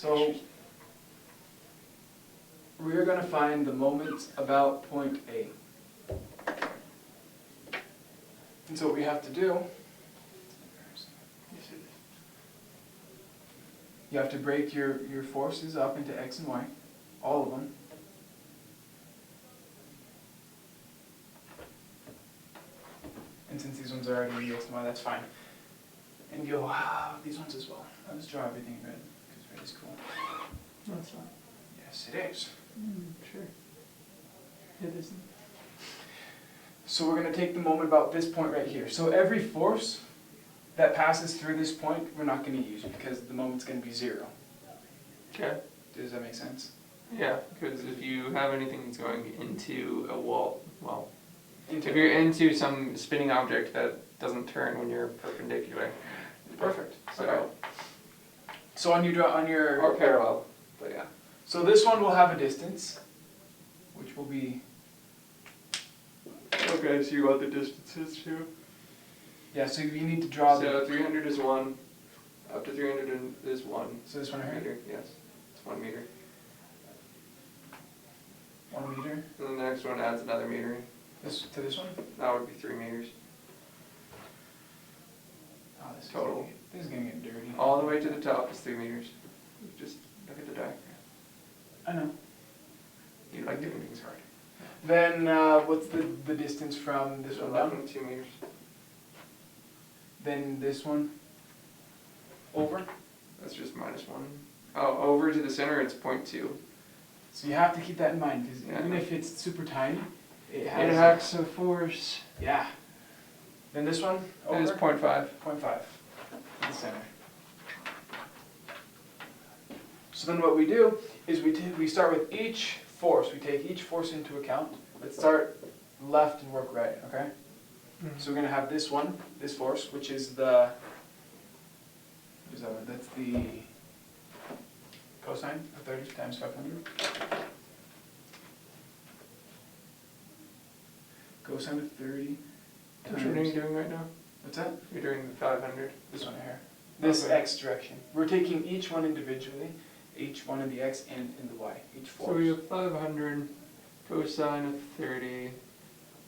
So we're going to find the moment about point A. And so what we have to do, you have to break your forces up into X and Y, all of them. And since these ones are already in X and Y, that's fine. And go, these ones as well. I'll just draw everything in red, because red is cool. No, it's not. Yes, it is. Sure. It isn't. So we're going to take the moment about this point right here. So every force that passes through this point, we're not going to use because the moment's going to be 0. Okay. Does that make sense? Yeah, because if you have anything that's going into a wall, well, Into if you're into some spinning object that doesn't turn when you're perpendicular. Perfect. So, Okay. So on your or parallel, but yeah. So this one will have a distance, which will be. Okay, so you want the distances too? Yeah. So you need to draw. So 300 is 1. Up to 300 is 1. So this one right here. Meter. Yes, it's 1 meter. 1 meter. And the next one adds another meter. This to this one. That would be 3 meters. Oh, this Total. This is gonna get dirty. All the way to the top is 3 meters. Just look at the diagram. I know. You like doing things hard. Then what's the distance from this one down? 2 meters. Then this one over. That's just -1. Oh, over to the center it's 0.2. So you have to keep that in mind because Yeah. even if it's super tiny, it It has. acts a force. Yeah. Then this one over. It is 0.5. 0.5 in the center. So then what we do is we start with each force. We take each force into account. Let's start left and work right, okay? So we're going to have this one, this force, which is the, what is that one? That's the cosine of 30 times 500. Cosine of 30 Which one are you times, doing right now? what's that? You're doing the 500. This one here. This Okay. X direction. We're taking each one individually, each one in the X and in the Y, each force. So we have 500 cosine of 30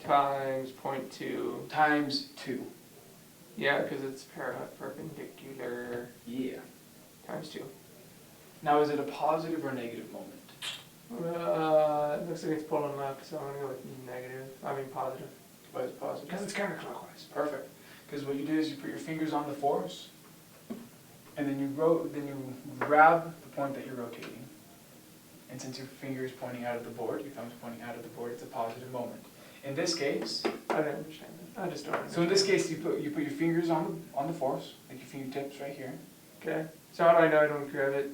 times 0.2. Times 2. Yeah, because it's perpendicular Yeah. times 2. Now is it a positive or negative moment? It looks like it's pulling left, so I'm going to go with negative. I mean positive. Why is it positive? Because it's counterclockwise. Perfect. Because what you do is you put your fingers on the force, and then you grab the point that you're rotating. And since your finger is pointing out of the board, your thumb is pointing out of the board, it's a positive moment. In this case, I don't understand that. I just don't understand. so in this case, you put your fingers on the force, like your fingertips right here. Okay. So how do I know I don't grab it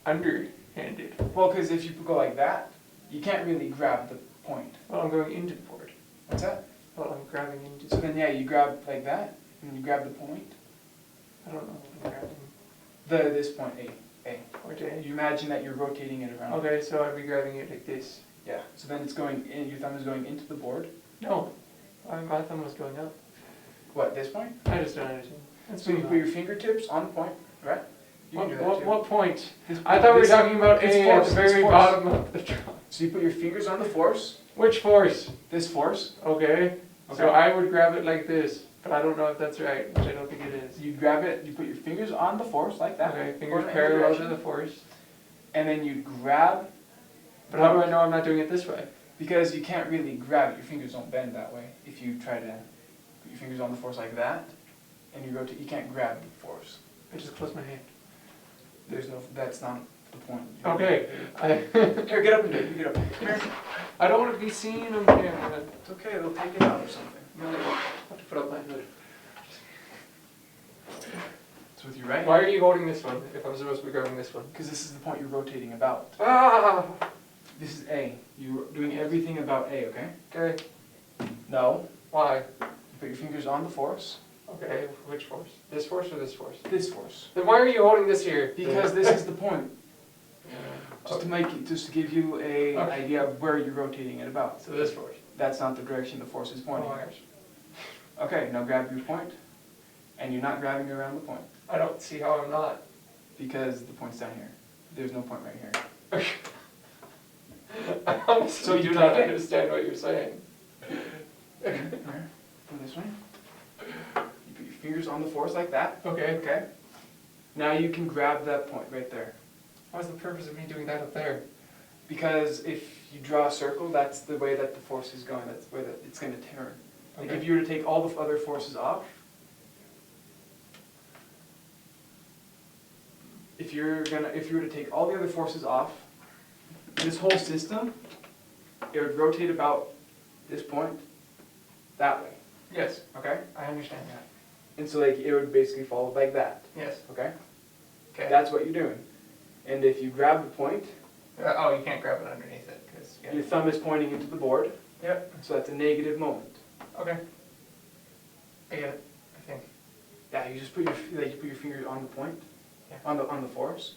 underhanded? Well, because if you go like that, you can't really grab the point. Well, I'm going into the board. What's that? Well, I'm grabbing into. So then, yeah, you grab like that, and you grab the point. I don't know what I'm grabbing. This point, A. Point A. You imagine that you're rotating it around. Okay, so I'd be grabbing it like this. Yeah. So then it's going in. Your thumb is going into the board. No, my thumb was going up. What? This point? I just don't understand. So you put your fingertips on the point, right? You can do that too. What point? This- I thought we were this- talking about it's A at force, the it's very force. bottom of the drawing. So you put your fingers on the force. Which force? This force. Okay. Okay. So I would grab it like this, but I don't know if that's right, which I don't think it is. You grab it. You put your fingers on the force like that. Okay, fingers going in parallel every to the direction. force. And then you grab. But how do I know I'm not doing it this way? Because you can't really grab it. Your fingers don't bend that way. If you try to put your fingers on the force like that, and you rotate, you can't grab the force. I just close my hand. There's no. That's not the point. Okay. Here, get up and do it. You get up. Come here. I don't want to be seen on camera. It's okay. They'll take it out or something. No, I have to put up my hood. It's with your right. Why are you holding this one if I'm supposed to be grabbing this one? Because this is the point you're rotating about. Ah! This is A. You're doing everything about A, okay? Okay. No. Why? You put your fingers on the force. Okay, which force? This force or this force? This force. Then why are you holding this here? Because this is the point. Just to give you a Okay. idea of where you're rotating it about. So this force. That's not the direction the force is pointing. Oh my gosh. Okay, now grab your point. And you're not grabbing around the point. I don't see how I'm not. Because the point's down here. there's no point right here. I honestly So you do take not it? understand what you're saying. Here, go this way. You put your fingers on the force like that. Okay. Okay. Now you can grab that point right there. What's the purpose of me doing that up there? Because if you draw a circle, that's the way that the force is going. That's the way that it's going to turn. Like Okay. if you were to take all the other forces off, if you were to take all the other forces off, this whole system, it would rotate about this point that way. Yes, Okay? I understand that. And so like it would basically follow like that. Yes. Okay? Okay. That's what you're doing. And if you grab the point, Oh, you can't grab it underneath it, because, your thumb is pointing into the board. Yep. So that's a negative moment. Okay. I get it, I think. Yeah, you just put your finger on the point, Yeah. on the force,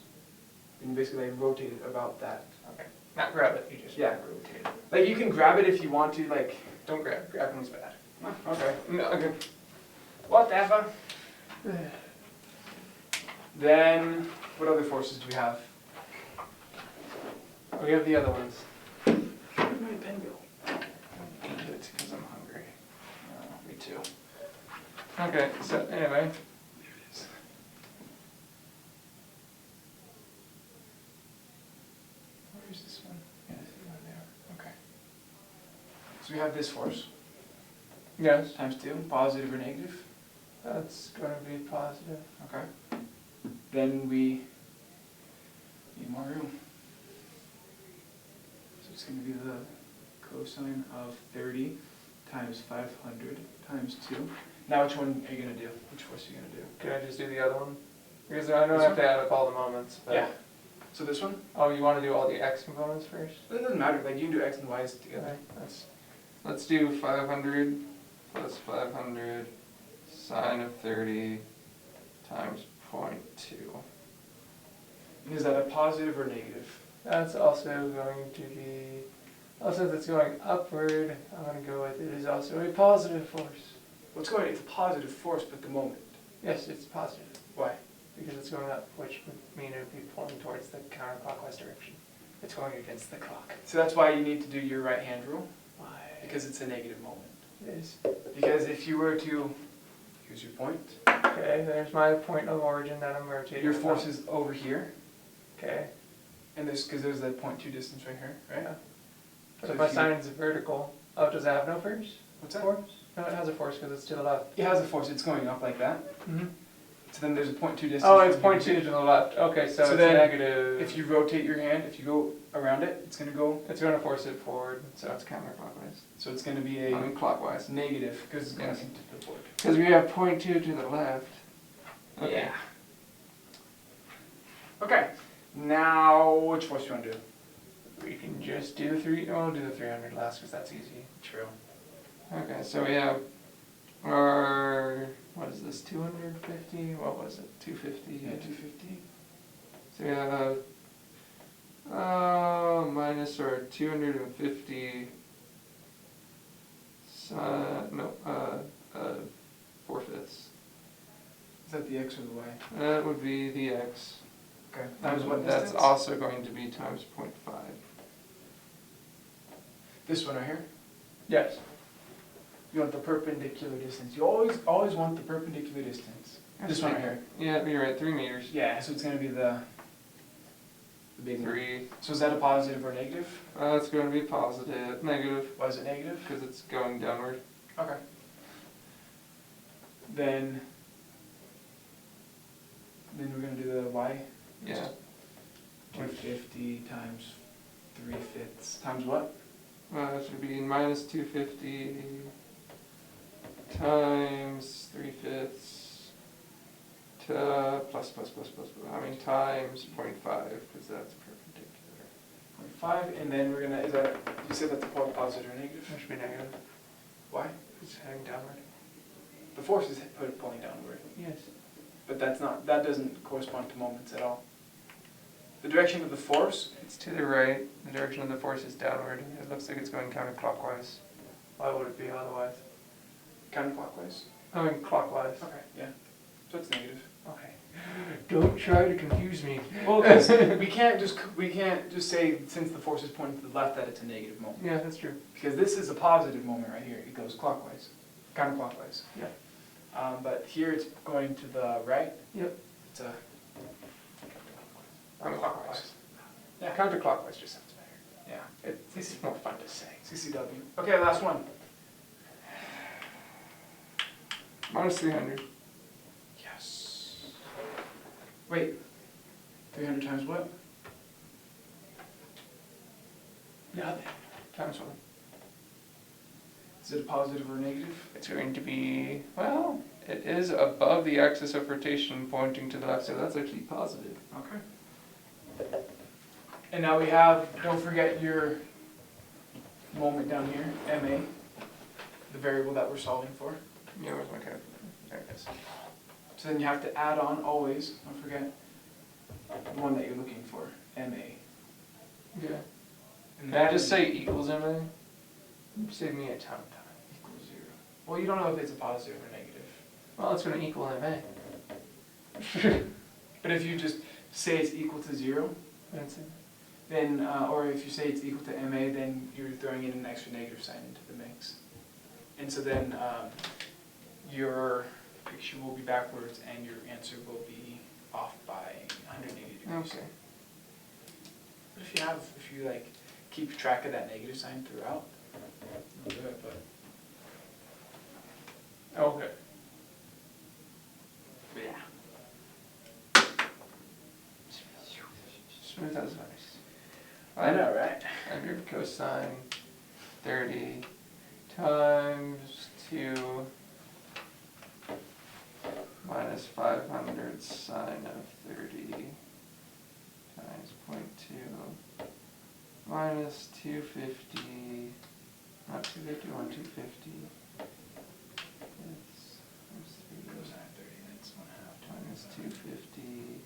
and basically like rotate it about that. Okay. Not grab it, you just Yeah. rotate it. Like you can grab it if you want to, like. Don't grab, grabbing's bad. Oh, okay. No, okay. Whatever. Then, what other forces do we have? We have the other ones. Where'd my pen go? Eat it, because I'm hungry. Me too. Okay, so anyway. There it is. Where's this one? Yeah, this is one there. Okay. So we have this force, Yes. times 2, positive or negative. That's going to be positive. Okay. Then we need more room. So it's going to be the cosine of 30 times 500 times 2. Now which one are you going to do? Which force are you going to do? Can I just do the other one? Because I don't This have to one? add up all the moments. But Yeah. So this one? Oh, you want to do all the x components first? It doesn't matter. Like you can do x and y's together. Okay, let's do 500 plus 500 sine of 30 times 0.2. And is that a positive or negative? That's also going to be, since it's going upward, I'm going to go with it is also a positive force. Well, it's a positive force, but the moment. Yes, it's positive, Why? because it's going up, which would mean it would be pulling towards the counterclockwise direction. It's going against the clock. So that's why you need to do your right hand rule, Why? because it's a negative moment. It is. Because if you were to, here's your point, Okay, there's my point of origin that I'm rotating. your force is over here, Okay. and because there's that 0.2 distance right here, right? Yeah. But So if my if you- sine is vertical, oh, does it have no force? What's that? Force? No, it has a force because it's to the left. It has a force, it's going up like that. Mm-hmm. So then there's a 0.2 distance. Oh, it's from here 0.2 to the left. Okay, so So it's then, negative. If you rotate your hand, if you go around it, it's going to go, It's going to force it forward, so it's counterclockwise. so it's going to be I mean a clockwise. negative, because it's going Yes. into the board. Because we have 0.2 to the left. Okay. Yeah. Okay, now which force do you want to do? We can just do we'll do the 300 last because that's easy. True. Okay, so we have our, what is this, 250? What was it, 250? Yeah, 250. So we have, minus our 250, no, 4/5. Is that the x or the y? That would be the x. Okay. Times what That's distance? also going to be times 0.5. This one right here? Yes. You want the perpendicular distance. You always want the perpendicular distance. This one right here. Yeah, you're right, 3 meters. Yeah, so it's going to be the big one. 3. So is that a positive or negative? It's going to be positive, negative, Why is it negative? because it's going downward. Okay. Then we're going to do the y. Yeah. 250 times 3/5 times what? It should be minus 250 times 3/5 plus, I mean times 0.5, because that's perpendicular. 0.5, and then we're going to, you said that's a positive or negative? That should be negative. Why? It's heading downward. The force is pulling downward, Yes. but that doesn't correspond to moments at all. The direction of the force, It's to the right. The direction of the force is downward. It looks like it's going counterclockwise. Why would it be otherwise? counterclockwise. I mean clockwise. Okay, yeah. So it's negative. Okay. Don't try to confuse me. Well, 'cause we can't just say since the force is pointing to the left that it's a negative moment. Yeah, that's true. Because this is a positive moment right here. It goes clockwise, counterclockwise. Yeah. But here it's going to the right. Yep. It's a Counterclockwise. Yeah. Counterclockwise just sounds better. yeah. It's more fun to say. CCW. Okay, last one. Minus 300. Yes. Wait. 300 times what? Nothing. Times 1. Is it a positive or a negative? It's going to be, well, it is above the axis of rotation pointing to the left, so that's actually positive. Okay. And now we have, don't forget your moment down here, MA, the variable that we're solving for. Yeah, where's my calculator? There it is. So then you have to add on always, don't forget, the one that you're looking for, MA. Yeah. And Can I just say equals MA? Save me a ton of time. equals 0. Well, you don't know if it's a positive or negative. Well, it's going to equal MA. But if you just say it's equal to 0, That's it. then, or if you say it's equal to MA, then you're throwing in an extra negative sign into the mix. And so then your picture will be backwards and your answer will be off by 180 degrees. Okay. But if you like keep track of that negative sign throughout, you'll do it, but. Okay. Yeah. Smooth as ice. I know, right? Under cosine 30 times 2 minus 500 sine of 30 times 0.2 minus 250, not 250, 250. Cosine 30, that's 1/2 Minus 250,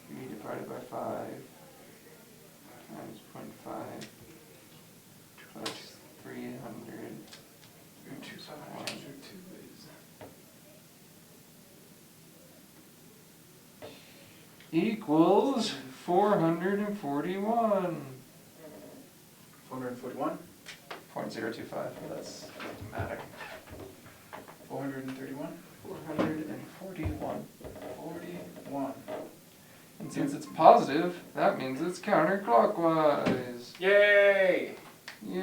3 divided by 5 times 0.5 plus 300 Root 2 times root 2 is. equals 441. 441? 0.025, that's mathematic. 431? 441. 41. And since it's positive, that means it's counterclockwise. Yay! Yay!